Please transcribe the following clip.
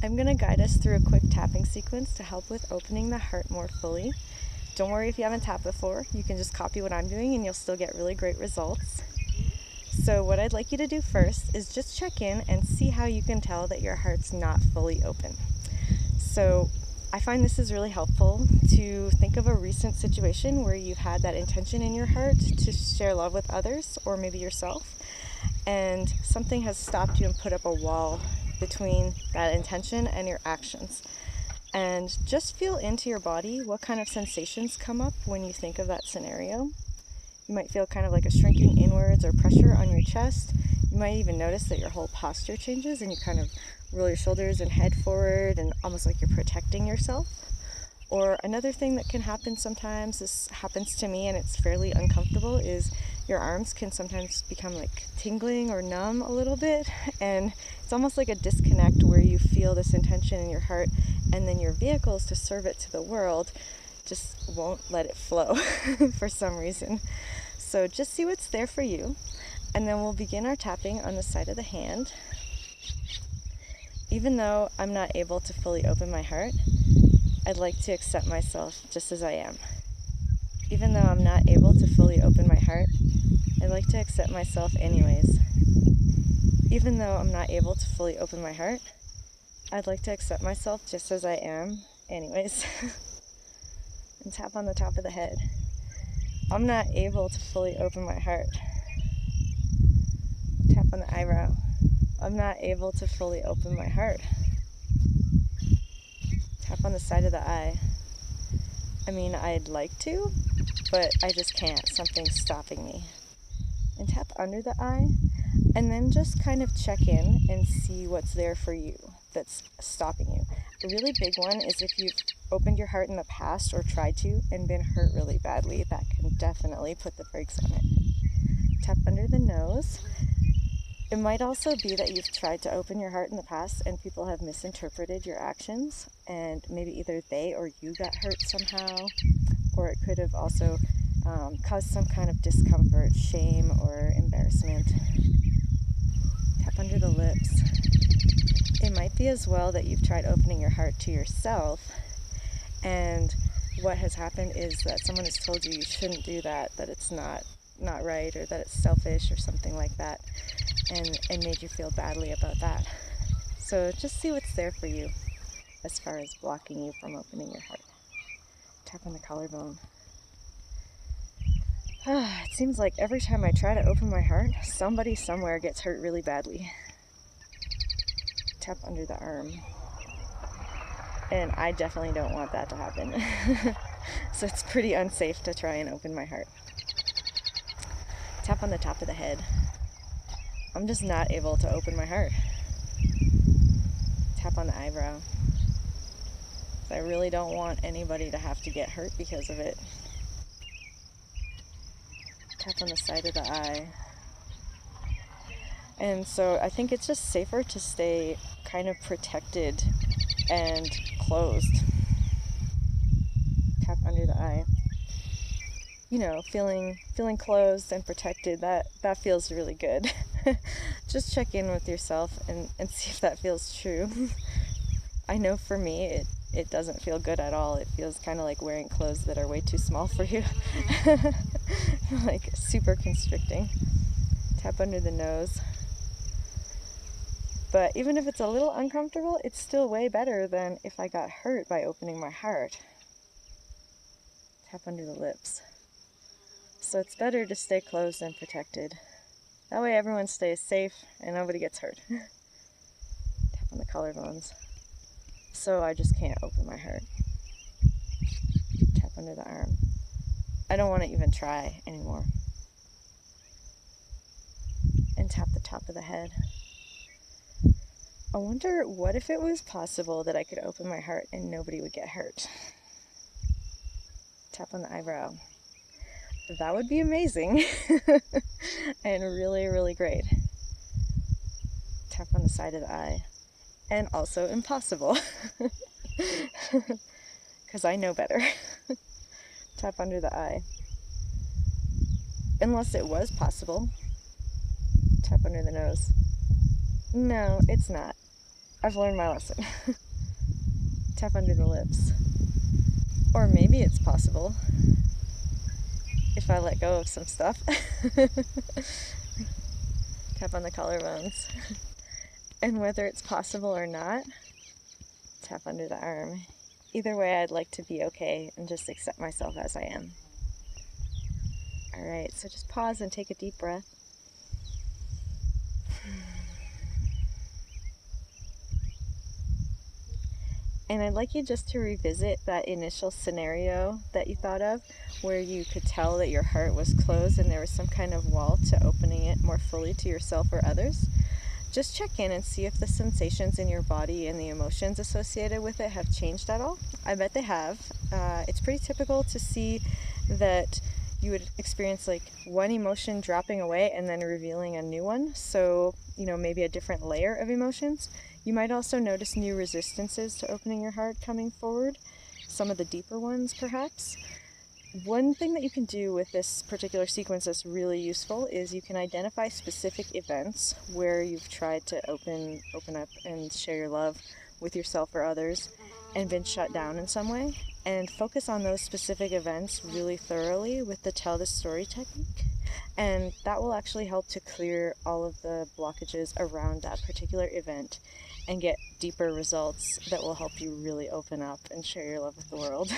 I'm going to guide us through a quick tapping sequence to help with opening the heart more fully. Don't worry if you haven't tapped before, you can just copy what I'm doing and you'll still get really great results. So what I'd like you to do first is just check in and see how you can tell that your heart's not fully open. So I find this is really helpful to think of a recent situation where you've had that intention in your heart to share love with others or maybe yourself, and something has stopped you and put up a wall between that intention and your actions. And just feel into your body what kind of sensations come up when you think of that scenario. You might feel kind of like a shrinking inwards or pressure on your chest. You might even notice that your whole posture changes and you kind of roll your shoulders and head forward and almost like you're protecting yourself. Or another thing that can happen sometimes, this happens to me and it's fairly uncomfortable, is your arms can sometimes become like tingling or numb a little bit, and it's almost like a disconnect where you feel this intention in your heart and then your vehicles to serve it to the world just won't let it flow for some reason. So just see what's there for you, and then we'll begin our tapping on the side of the hand. Even though I'm not able to fully open my heart, I'd like to accept myself just as I am. Even though I'm not able to fully open my heart, I'd like to accept myself anyways. Even though I'm not able to fully open my heart, I'd like to accept myself just as I am anyways. And tap on the top of the head. I'm not able to fully open my heart. Tap on the eyebrow. I'm not able to fully open my heart. Tap on the side of the eye. I mean, I'd like to, but I just can't. Something's stopping me. And tap under the eye, and then just kind of check in and see what's there for you that's stopping you. A really big one is if you've opened your heart in the past or tried to and been hurt really badly, that can definitely put the brakes on it. Tap under the nose. It might also be that you've tried to open your heart in the past and people have misinterpreted your actions, and maybe either they or you got hurt somehow, or it could have also caused some kind of discomfort, shame, or embarrassment. Tap under the lips. It might be as well that you've tried opening your heart to yourself, and what has happened is that someone has told you shouldn't do that, that it's not right, or that it's selfish or something like that, and made you feel badly about that. So just see what's there for you as far as blocking you from opening your heart. Tap on the collarbone. It seems like every time I try to open my heart, somebody somewhere gets hurt really badly. Tap under the arm. And I definitely don't want that to happen. So it's pretty unsafe to try and open my heart. Tap on the top of the head. I'm just not able to open my heart. Tap on the eyebrow. I really don't want anybody to have to get hurt because of it. Tap on the side of the eye. And so I think it's just safer to stay kind of protected and closed. Tap under the eye. You know, feeling closed and protected, that feels really good. Just check in with yourself and see if that feels true. I know for me it doesn't feel good at all. It feels kind of like wearing clothes that are way too small for you. Like super constricting. Tap under the nose. But even if it's a little uncomfortable, it's still way better than if I got hurt by opening my heart. Tap under the lips. So it's better to stay closed and protected. That way everyone stays safe and nobody gets hurt. Tap on the collarbones. So I just can't open my heart. Tap under the arm. I don't want to even try anymore. And tap the top of the head. I wonder what if it was possible that I could open my heart and nobody would get hurt. Tap on the eyebrow. That would be amazing. And really, really great. Tap on the side of the eye. And also impossible. Because I know better. Tap under the eye. Unless it was possible. Tap under the nose. No, it's not. I've learned my lesson. Tap under the lips. Or maybe it's possible if I let go of some stuff. Tap on the collarbones. And whether it's possible or not, tap under the arm. Either way, I'd like to be okay and just accept myself as I am. Alright, so just pause and take a deep breath. And I'd like you just to revisit that initial scenario that you thought of, where you could tell that your heart was closed and there was some kind of wall to opening it more fully to yourself or others. Just check in and see if the sensations in your body and the emotions associated with it have changed at all. I bet they have. It's pretty typical to see that you would experience like one emotion dropping away and then revealing a new one. So, maybe a different layer of emotions. You might also notice new resistances to opening your heart coming forward, some of the deeper ones perhaps. One thing that you can do with this particular sequence that's really useful is you can identify specific events where you've tried to open up and share your love with yourself or others and been shut down in some way, and focus on those specific events really thoroughly with the tell the story technique. And that will actually help to clear all of the blockages around that particular event and get deeper results that will help you really open up and share your love with the world.